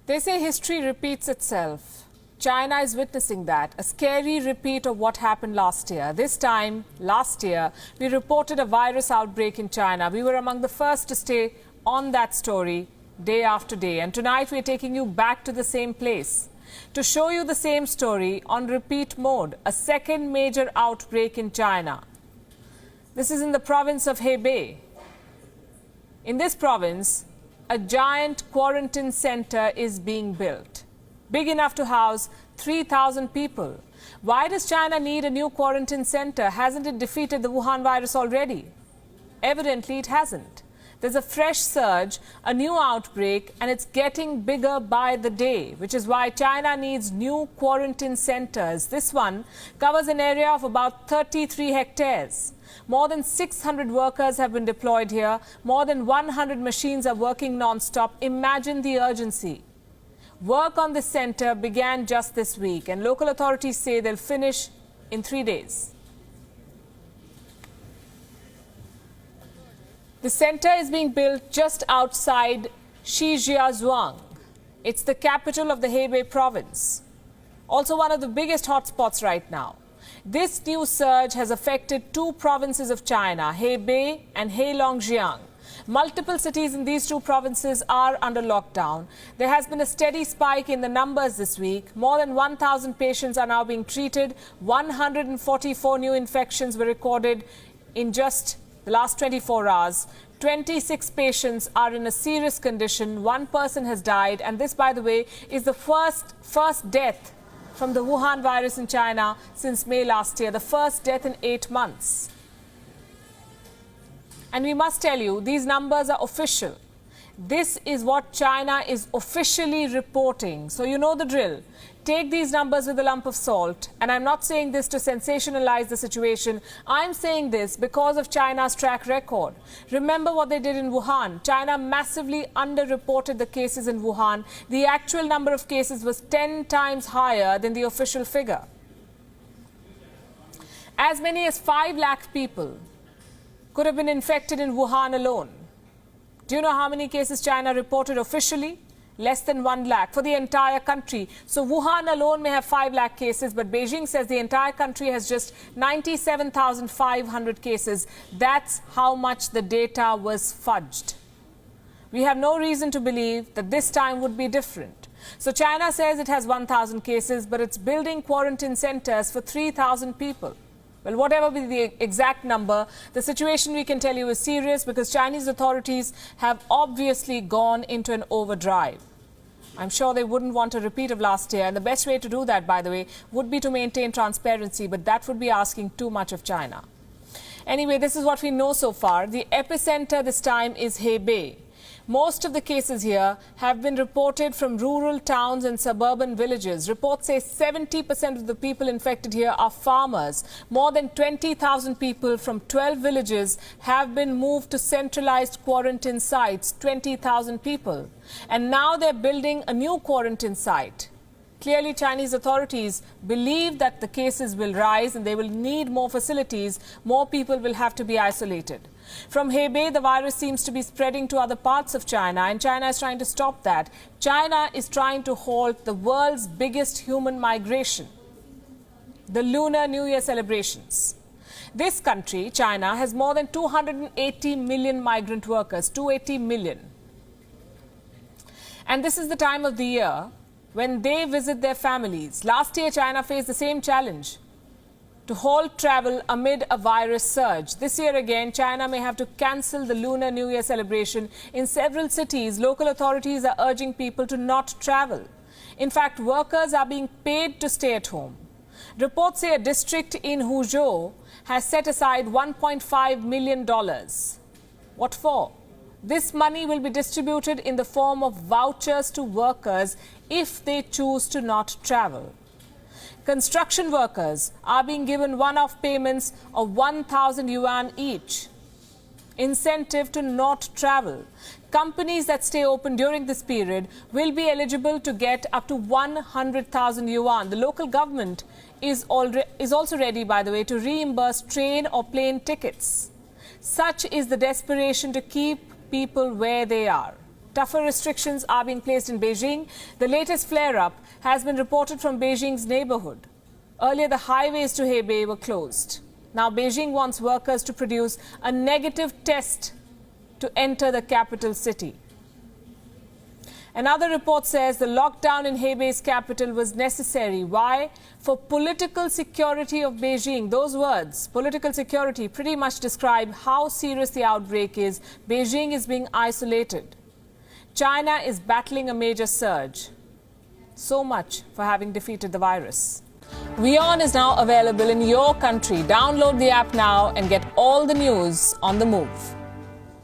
They say history repeats itself. China is witnessing that, a scary repeat of what happened last year. This time, last year, we reported a virus outbreak in China. We were among the first to stay on that story day after day. And tonight, we're taking you back to the same place to show you the same story on repeat mode, a second major outbreak in China. This is in the province of Hebei. In this province, a giant quarantine center is being built, big enough to house 3,000 people. Why does China need a new quarantine center? Hasn't it defeated the Wuhan virus already? Evidently, it hasn't. There's a fresh surge, a new outbreak, and it's getting bigger by the day, which is why China needs new quarantine centers. This one covers an area of about 33 hectares. More than 600 workers have been deployed here. More than 100 machines are working non-stop. Imagine the urgency. Work on this center began just this week, and local authorities say they'll finish in 3 days. The center is being built just outside Shijiazhuang. It's the capital of the Hebei province, also one of the biggest hotspots right now. This new surge has affected two provinces of China, Hebei and Heilongjiang. Multiple cities in these two provinces are under lockdown. There has been a steady spike in the numbers this week. More than 1,000 patients are now being treated. 144 new infections were recorded in just the last 24 hours. 26 patients are in a serious condition. One person has died. And this, by the way, is the first death from the Wuhan virus in China since May last year, the first death in 8 months. And we must tell you, these numbers are official. This is what China is officially reporting. So you know the drill. Take these numbers with a lump of salt. And I'm not saying this to sensationalize the situation. I'm saying this because of China's track record. Remember what they did in Wuhan. China massively underreported the cases in Wuhan. The actual number of cases was 10 times higher than the official figure. As many as 5 lakh people could have been infected in Wuhan alone. Do you know how many cases China reported officially? Less than 1 lakh for the entire country. So Wuhan alone may have 5 lakh cases, but Beijing says the entire country has just 97,500 cases. That's how much the data was fudged. We have no reason to believe that this time would be different. So China says it has 1,000 cases, but it's building quarantine centers for 3,000 people. Well, whatever be the exact number, the situation, we can tell you, is serious because Chinese authorities have obviously gone into an overdrive. I'm sure they wouldn't want a repeat of last year. And the best way to do that, by the way, would be to maintain transparency. But that would be asking too much of China. Anyway, this is what we know so far. The epicenter this time is Hebei. Most of the cases here have been reported from rural towns and suburban villages. Reports say 70% of the people infected here are farmers. More than 20,000 people from 12 villages have been moved to centralized quarantine sites, 20,000 people. And now they're building a new quarantine site. Clearly, Chinese authorities believe that the cases will rise and they will need more facilities. More people will have to be isolated. From Hebei, the virus seems to be spreading to other parts of China, and China is trying to stop that. China is trying to halt the world's biggest human migration, the Lunar New Year celebrations. This country, China, has more than 280 million migrant workers, 280 million. And this is the time of the year when they visit their families. Last year, China faced the same challenge, to halt travel amid a virus surge. This year again, China may have to cancel the Lunar New Year celebration. In several cities, local authorities are urging people to not travel. In fact, workers are being paid to stay at home. Reports say a district in Huzhou has set aside $1.5 million. What for? This money will be distributed in the form of vouchers to workers if they choose to not travel. Construction workers are being given one-off payments of 1,000 yuan each. Incentive to not travel. Companies that stay open during this period will be eligible to get up to 100,000 yuan. The local government is also ready, by the way, to reimburse train or plane tickets. Such is the desperation to keep people where they are. Tougher restrictions are being placed in Beijing. The latest flare-up has been reported from Beijing's neighborhood. Earlier, the highways to Hebei were closed. Now, Beijing wants workers to produce a negative test to enter the capital city. Another report says the lockdown in Hebei's capital was necessary. Why? For political security of Beijing. Those words, political security, pretty much describe how serious the outbreak is. Beijing is being isolated. China is battling a major surge. So much for having defeated the virus. WION is now available in your country. Download the app now and get all the news on the move.